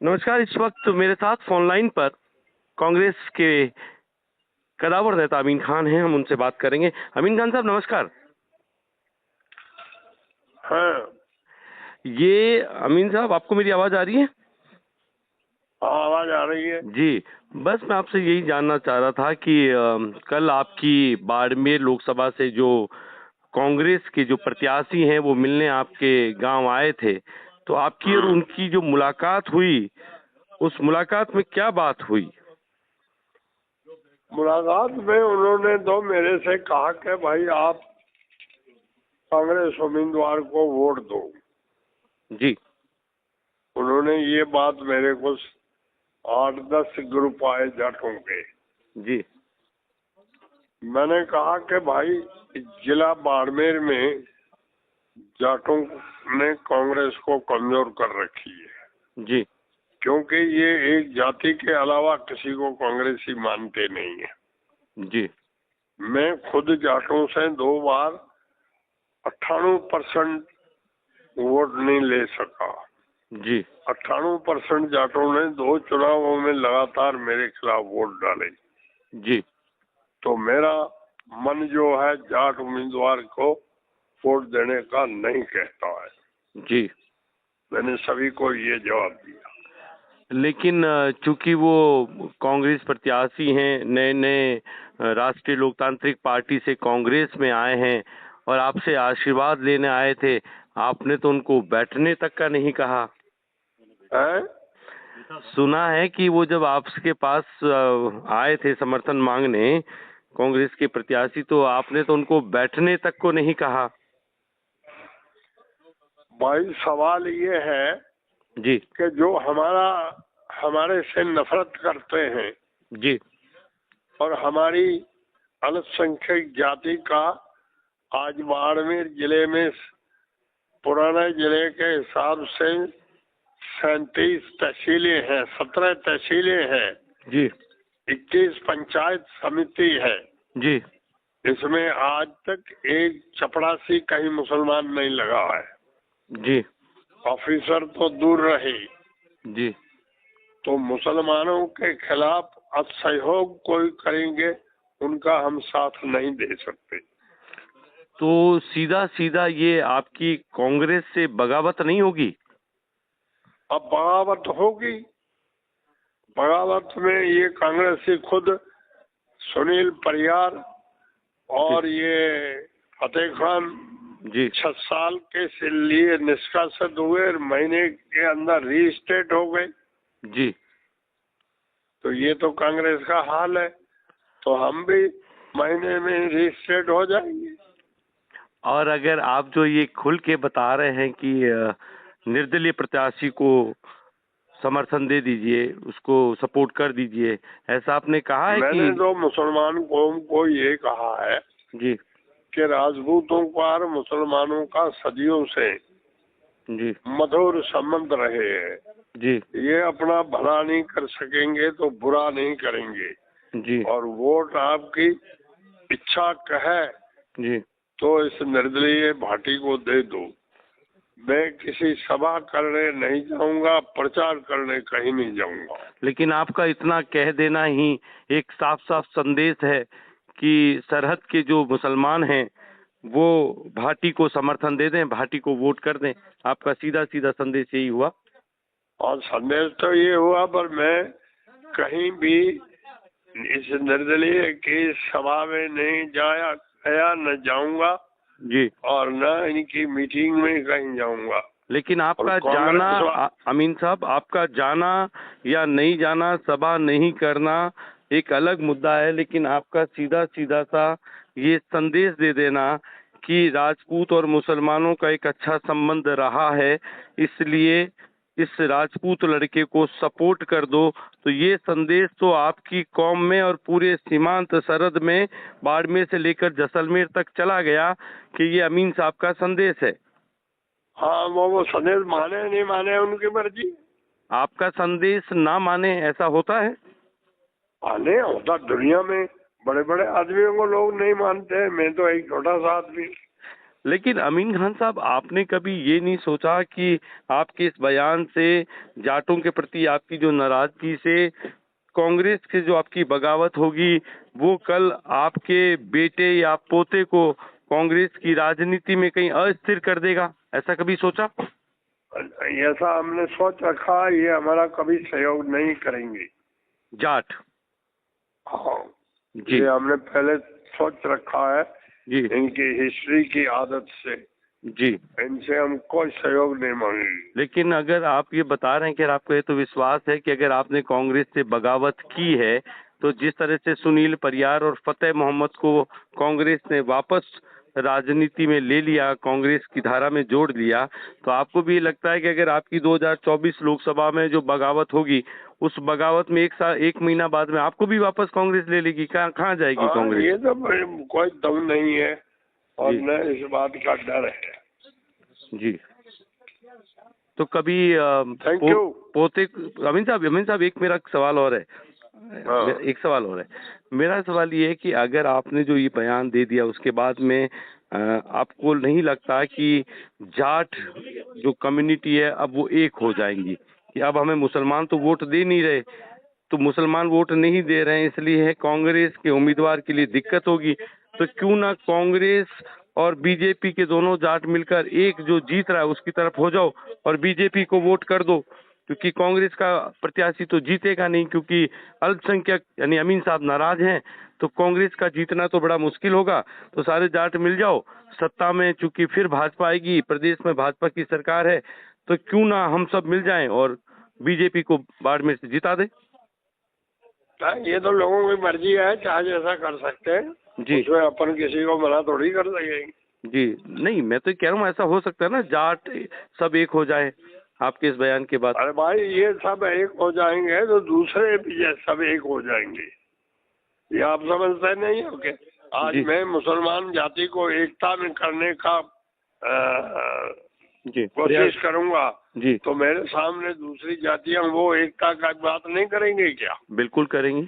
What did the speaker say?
नमस्कार। इस वक्त मेरे साथ फोन लाइन पर कांग्रेस के कदावर नेता अमीन खान हैं। हम उनसे बात करेंगे। अमीन खान साहब नमस्कार। हाँ। ये अमीन साहब, आपको मेरी आवाज आ रही है? हाँ, आवाज आ रही है जी, बस मैं आपसे यही जानना चाह रहा था कि कल आपकी बाड़मेर लोकसभा से जो कांग्रेस के जो प्रत्याशी हैं वो मिलने आपके गांव आए थे, तो आपकी और उनकी जो मुलाकात हुई, उस मुलाकात में क्या बात हुई? मुलाकात में उन्होंने तो मेरे से कहा कि भाई आप कांग्रेस उम्मीदवार को वोट दो। जी उन्होंने ये बात मेरे को 8-10 ग्रुप आए जाटों के। जी मैंने कहा कि भाई जिला बाड़मेर में जाटों ने कांग्रेस को कमजोर कर रखी है, जी क्योंकि ये एक जाति के अलावा किसी को कांग्रेसी मानते नहीं है। जी मैं खुद जाटों से 2 बार 98% वोट नहीं ले सका। जी 98% जाटों ने 2 चुनावों में लगातार मेरे खिलाफ वोट डाले। जी तो मेरा मन जो है जाट उम्मीदवार को वोट देने का नहीं कहता है। जी मैंने सभी को ये जवाब दिया। लेकिन चूंकि वो कांग्रेस प्रत्याशी हैं, नए नए राष्ट्रीय लोकतांत्रिक पार्टी से कांग्रेस में आए हैं और आपसे आशीर्वाद लेने आए थे, आपने तो उनको बैठने तक का नहीं कहा। है? सुना है कि वो जब आपके पास आए थे समर्थन मांगने कांग्रेस के प्रत्याशी, तो आपने तो उनको बैठने तक को नहीं कहा। भाई सवाल ये है जी कि जो हमारे से नफरत करते हैं जी और हमारी अल्पसंख्यक जाति का आज बाड़मेर जिले में पुराने जिले के हिसाब से 37 तहसीलें हैं, 17 तहसीलें हैं, जी 21 पंचायत समिति है। जी इसमें आज तक एक चपरासी कहीं मुसलमान नहीं लगा है। जी ऑफिसर तो दूर रहे। जी तो मुसलमानों के खिलाफ असहयोग कोई करेंगे, उनका हम साथ नहीं दे सकते। तो सीधा सीधा ये आपकी कांग्रेस से बगावत नहीं होगी? अब बगावत होगी। बगावत में ये कांग्रेसी खुद सुनील परियार और ये फतेह खान जी 6 साल के लिए निष्कासित हुए, महीने के अंदर रीस्टेट हो गए। जी तो ये तो कांग्रेस का हाल है, तो हम भी महीने में रीस्टेट हो जाएंगे। और अगर आप जो ये खुल के बता रहे हैं कि निर्दलीय प्रत्याशी को समर्थन दे दीजिए, उसको सपोर्ट कर दीजिए, ऐसा आपने कहा है मैंने कि? तो मुसलमान कौम को ये कहा है जी कि राजपूतों पर मुसलमानों का सदियों से जी मधुर संबंध रहे हैं। जी ये अपना भला नहीं कर सकेंगे तो बुरा नहीं करेंगे। जी और वोट आपकी इच्छा कहे जी तो इस निर्दलीय भाटी को दे दो। मैं किसी सभा करने नहीं जाऊंगा, प्रचार करने कहीं नहीं जाऊंगा। लेकिन आपका इतना कह देना ही एक साफ साफ संदेश है कि सरहद के जो मुसलमान हैं वो भाटी को समर्थन दे दें, भाटी को वोट कर दें। आपका सीधा सीधा संदेश यही हुआ। और संदेश तो ये हुआ, पर मैं कहीं भी इस निर्दलीय की सभा में नहीं गया, न जाऊंगा जी और न इनकी मीटिंग में कहीं जाऊंगा। लेकिन आपका जाना, अमीन साहब, आपका जाना या नहीं जाना, सभा नहीं करना एक अलग मुद्दा है, लेकिन आपका सीधा सीधा सा ये संदेश दे देना कि राजपूत और मुसलमानों का एक अच्छा संबंध रहा है, इसलिए इस राजपूत लड़के को सपोर्ट कर दो, तो ये संदेश तो आपकी कौम में और पूरे सीमांत सरहद में बाड़मेर से लेकर जैसलमेर तक चला गया कि ये अमीन साहब का संदेश है। हाँ, वो संदेश माने नहीं माने उनकी मर्जी। आपका संदेश ना माने ऐसा होता है? माने होता, दुनिया में बड़े बड़े आदमियों को लोग नहीं मानते हैं। मैं तो एक छोटा सा आदमी। लेकिन अमीन खान साहब, आपने कभी ये नहीं सोचा कि आपके इस बयान से जाटों के प्रति आपकी जो नाराजगी से कांग्रेस के जो आपकी बगावत होगी वो कल आपके बेटे या पोते को कांग्रेस की राजनीति में कहीं अस्थिर कर देगा? ऐसा कभी सोचा? ऐसा हमने सोच रखा, ये हमारा कभी सहयोग नहीं करेंगे जाट? हाँ जी ये हमने पहले सोच रखा है। जी इनकी हिस्ट्री की आदत से जी। इनसे हम कोई सहयोग नहीं मांगेंगे। लेकिन अगर आप ये बता रहे हैं कि आपको ये तो विश्वास है कि अगर आपने कांग्रेस से बगावत की है तो जिस तरह से सुनील परियार और फतेह मोहम्मद को कांग्रेस ने वापस राजनीति में ले लिया, कांग्रेस की धारा में जोड़ लिया, तो आपको भी लगता है कि अगर आपकी 2024 लोकसभा में जो बगावत होगी उस बगावत में एक महीना बाद में आपको भी वापस कांग्रेस ले लेगी? कहाँ जाएगी कांग्रेस? ये तो कोई दम नहीं है और न इस बात का डर है जी। तो कभी थैंक यू। पोते अमीन साहब एक मेरा सवाल और है। एक सवाल और है। मेरा सवाल ये है कि अगर आपने जो ये बयान दे दिया उसके बाद में आपको नहीं लगता कि जाट जो कम्युनिटी है अब वो एक हो जाएंगी कि अब हमें मुसलमान तो वोट दे नहीं रहे, तो मुसलमान वोट नहीं दे रहे हैं इसलिए है कांग्रेस के उम्मीदवार के लिए दिक्कत होगी, तो क्यों ना कांग्रेस और बीजेपी के दोनों जाट मिलकर एक जो जीत रहा है उसकी तरफ हो जाओ और बीजेपी को वोट कर दो, क्योंकि कांग्रेस का प्रत्याशी तो जीतेगा नहीं क्योंकि अल्पसंख्यक यानी अमीन साहब नाराज हैं, तो कांग्रेस का जीतना तो बड़ा मुश्किल होगा। तो सारे जाट मिल जाओ सत्ता में, चूंकि फिर भाजपा आएगी, प्रदेश में भाजपा की सरकार है, तो क्यों ना हम सब मिल जाएं और बीजेपी को बाड़मेर से जिता दे। ये तो लोगों की मर्जी है, चाहे जैसा कर सकते हैं जी। उसमें अपन किसी को मना थोड़ी कर सकेंगे। जी नहीं, मैं तो कह रहा हूँ ऐसा हो सकता है ना, जाट सब एक हो जाए आपके इस बयान के बाद। अरे भाई ये सब एक हो जाएंगे तो दूसरे भी सब एक हो जाएंगे, ये आप समझते नहीं हो क्या? आज मैं मुसलमान जाति को एकता में करने का कोशिश करूंगा जी, तो मेरे सामने दूसरी जातियां वो एकता का बात नहीं करेंगे क्या? बिल्कुल करेंगी।